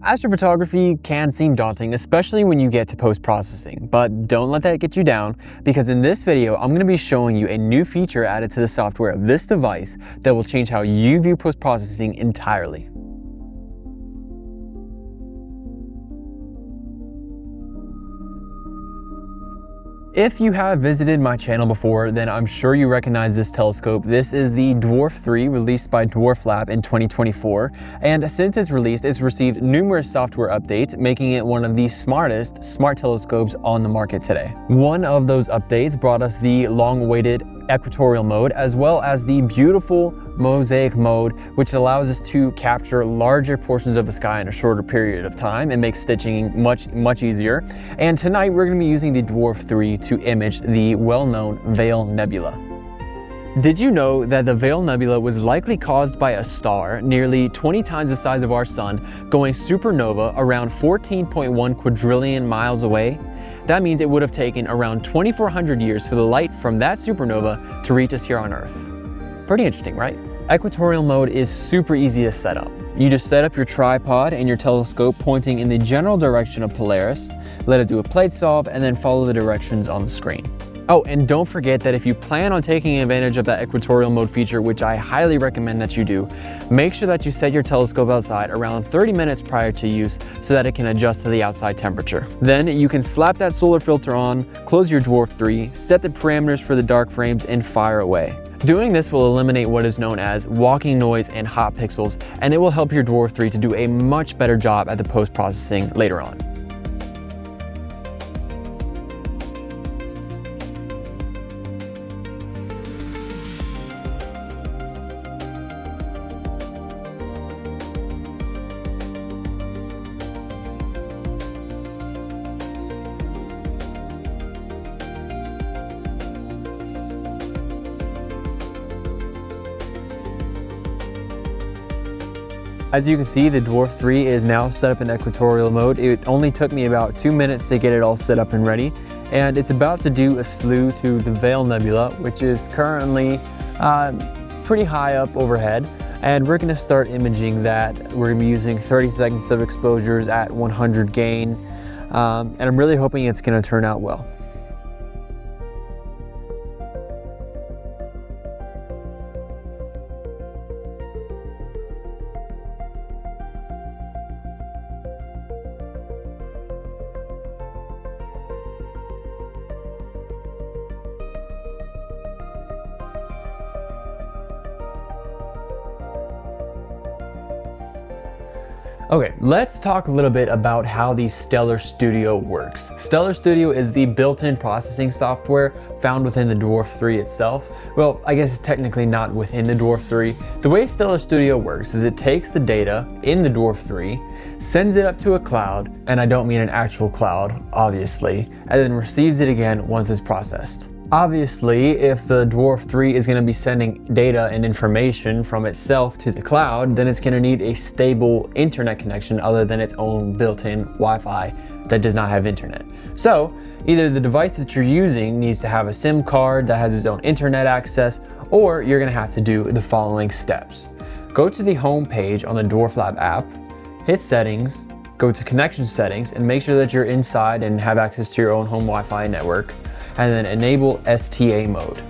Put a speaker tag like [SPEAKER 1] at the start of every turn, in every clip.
[SPEAKER 1] Astrophotography can seem daunting, especially when you get to post-processing, but don't let that get you down, because in this video, I'm going to be showing you a new feature added to the software of this device that will change how you view post-processing entirely. If you have visited my channel before, then I'm sure you recognize this telescope. This is the Dwarf 3 released by Dwarflab in 2024, and since its release, it's received numerous software updates, making it one of the smartest smart telescopes on the market today. One of those updates brought us the long-awaited equatorial mode, as well as the beautiful mosaic mode, which allows us to capture larger portions of the sky in a shorter period of time and makes stitching much easier. And tonight we're going to be using the Dwarf 3 to image the well-known Veil Nebula. Did you know that the Veil Nebula was likely caused by a star nearly 20 times the size of our sun going supernova around 14.1 quadrillion miles away? That means it would have taken around 2,400 years for the light from that supernova to reach us here on Earth. Pretty interesting, right? Equatorial mode is super easy to set up. You just set up your tripod and your telescope pointing in the general direction of Polaris, let it do a plate solve, and then follow the directions on the screen. Oh, and don't forget that if you plan on taking advantage of that equatorial mode feature, which I highly recommend that you do, make sure that you set your telescope outside around 30 minutes prior to use so that it can adjust to the outside temperature. Then you can slap that solar filter on, close your Dwarf 3, set the parameters for the dark frames, and fire away. Doing this will eliminate what is known as walking noise and hot pixels, and it will help your Dwarf 3 to do a much better job at the post-processing later on. As you can see, the Dwarf 3 is now set up in equatorial mode. It only took me about 2 minutes to get it all set up and ready. And it's about to do a slew to the Veil Nebula, which is currently pretty high up overhead. And we're gonna start imaging that. We're gonna be using 30 seconds of exposures at 100 gain. And I'm really hoping it's gonna turn out well. Okay, let's talk a little bit about how the Stellar Studio works. Stellar Studio is the built-in processing software found within the Dwarf 3 itself. Well, I guess it's technically not within the Dwarf 3. The way Stellar Studio works is it takes the data in the Dwarf 3, sends it up to a cloud, and I don't mean an actual cloud, obviously, and then receives it again once it's processed. Obviously, if the Dwarf 3 is going to be sending data and information from itself to the cloud, then it's going to need a stable internet connection other than its own built-in Wi-Fi that does not have internet. So, either the device that you're using needs to have a SIM card that has its own internet access, or you're going to have to do the following steps. Go to the home page on the Dwarflab app, hit Settings, go to Connection Settings, and make sure that you're inside and have access to your own home Wi-Fi network, and then enable STA mode.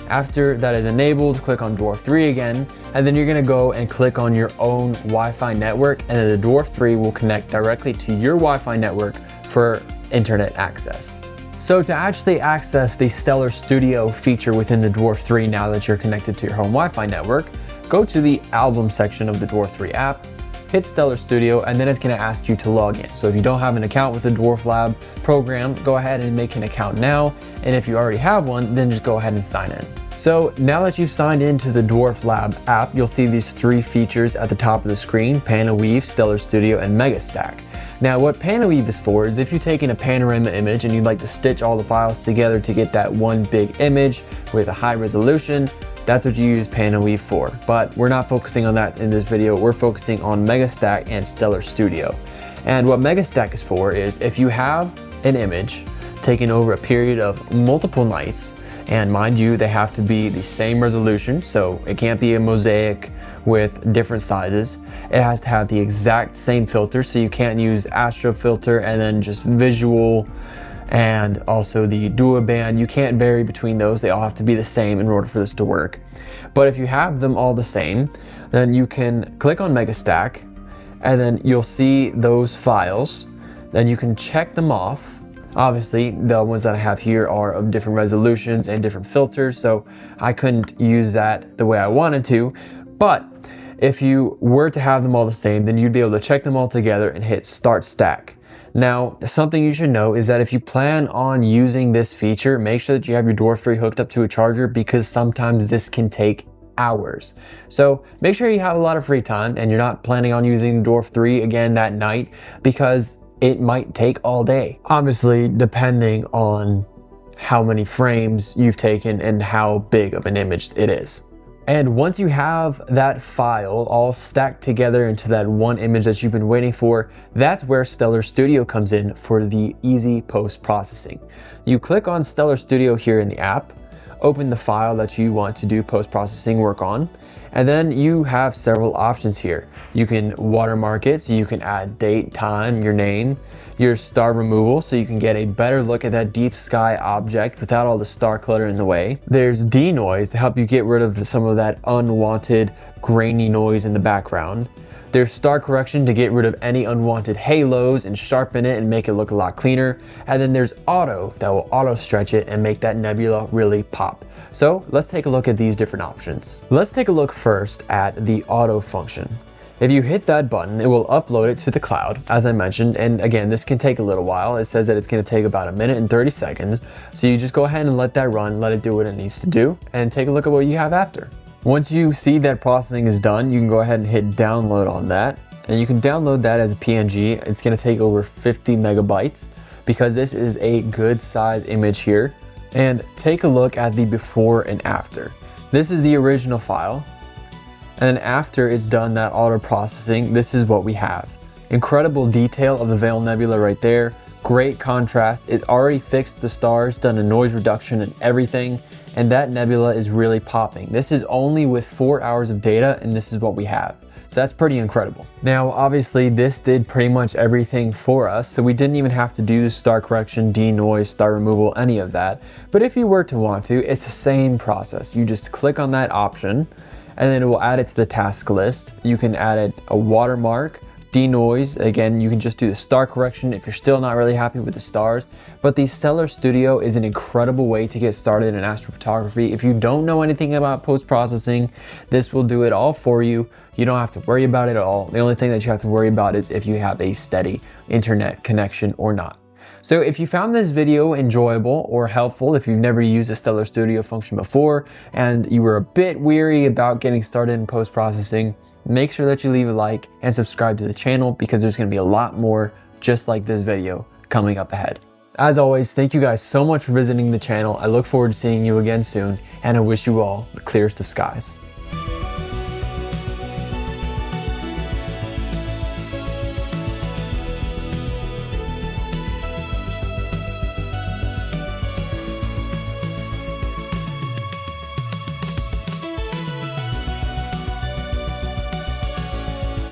[SPEAKER 1] After that is enabled, click on Dwarf 3 again, and then you're gonna go and click on your own Wi-Fi network, and then the Dwarf 3 will connect directly to your Wi-Fi network for internet access. So to actually access the Stellar Studio feature within the Dwarf 3 now that you're connected to your home Wi-Fi network, go to the album section of the Dwarf 3 app, hit Stellar Studio, and then it's going to ask you to log in. So if you don't have an account with the Dwarflab program, go ahead and make an account now. And if you already have one, then just go ahead and sign in. So now that you've signed into the Dwarflab app, you'll see these three features at the top of the screen: Panoweave, Stellar Studio, and Megastack. Now what Panoweave is for is if you're taking a panorama image and you'd like to stitch all the files together to get that one big image with a high resolution, that's what you use Panoweave for. But we're not focusing on that in this video. We're focusing on Megastack and Stellar Studio. And what Megastack is for is if you have an image taken over a period of multiple nights, and mind you, they have to be the same resolution, so it can't be a mosaic with different sizes, it has to have the exact same filter. So you can't use Astrofilter and then just visual and also the duoband. You can't vary between those. They all have to be the same in order for this to work. But if you have them all the same, then you can click on Megastack and then you'll see those files. Then you can check them off. Obviously, the ones that I have here are of different resolutions and different filters, so I couldn't use that the way I wanted to. But if you were to have them all the same, then you'd be able to check them all together and hit Start Stack. Now, something you should know is that if you plan on using this feature, make sure that you have your Dwarf 3 hooked up to a charger, because sometimes this can take hours. So make sure you have a lot of free time and you're not planning on using the Dwarf 3 again that night, because it might take all day. Obviously, depending on how many frames you've taken and how big of an image it is. And once you have that file all stacked together into that one image that you've been waiting for, that's where Stellar Studio comes in for the easy post-processing. You click on Stellar Studio here in the app, open the file that you want to do post-processing work on, and then you have several options here. You can watermark it, so you can add date, time, your name, your star removal, so you can get a better look at that deep sky object without all the star clutter in the way. There's denoise to help you get rid of some of that unwanted grainy noise in the background. There's star correction to get rid of any unwanted halos and sharpen it and make it look a lot cleaner. And then there's auto that will auto stretch it and make that nebula really pop. So let's take a look at these different options. Let's take a look first at the auto function. If you hit that button, it will upload it to the cloud, as I mentioned. And again, this can take a little while. It says that it's going to take about 1 minute and 30 seconds. So you just go ahead and let that run, let it do what it needs to do, and take a look at what you have after. Once you see that processing is done, you can go ahead and hit download on that. And you can download that as a PNG. It's going to take over 50 megabytes because this is a good size image here. And take a look at the before and after. This is the original file. And then after it's done that auto processing, this is what we have. Incredible detail of the Veil Nebula right there. Great contrast. It already fixed the stars, done a noise reduction and everything. And that nebula is really popping. This is only with 4 hours of data, and this is what we have. So that's pretty incredible. Now, obviously, this did pretty much everything for us, so we didn't even have to do the star correction, denoise, star removal, any of that. But if you were to want to, it's the same process. You just click on that option, and then it will add it to the task list. You can add it a watermark, denoise. Again, you can just do the star correction if you're still not really happy with the stars. But the Stellar Studio is an incredible way to get started in astrophotography. If you don't know anything about post-processing, this will do it all for you. You don't have to worry about it at all. The only thing that you have to worry about is if you have a steady internet connection or not. So if you found this video enjoyable or helpful, if you've never used a Stellar Studio function before and you were a bit weary about getting started in post-processing, make sure that you leave a like and subscribe to the channel, because there's going to be a lot more just like this video coming up ahead. As always, thank you guys so much for visiting the channel. I look forward to seeing you again soon, and I wish you all the clearest of skies.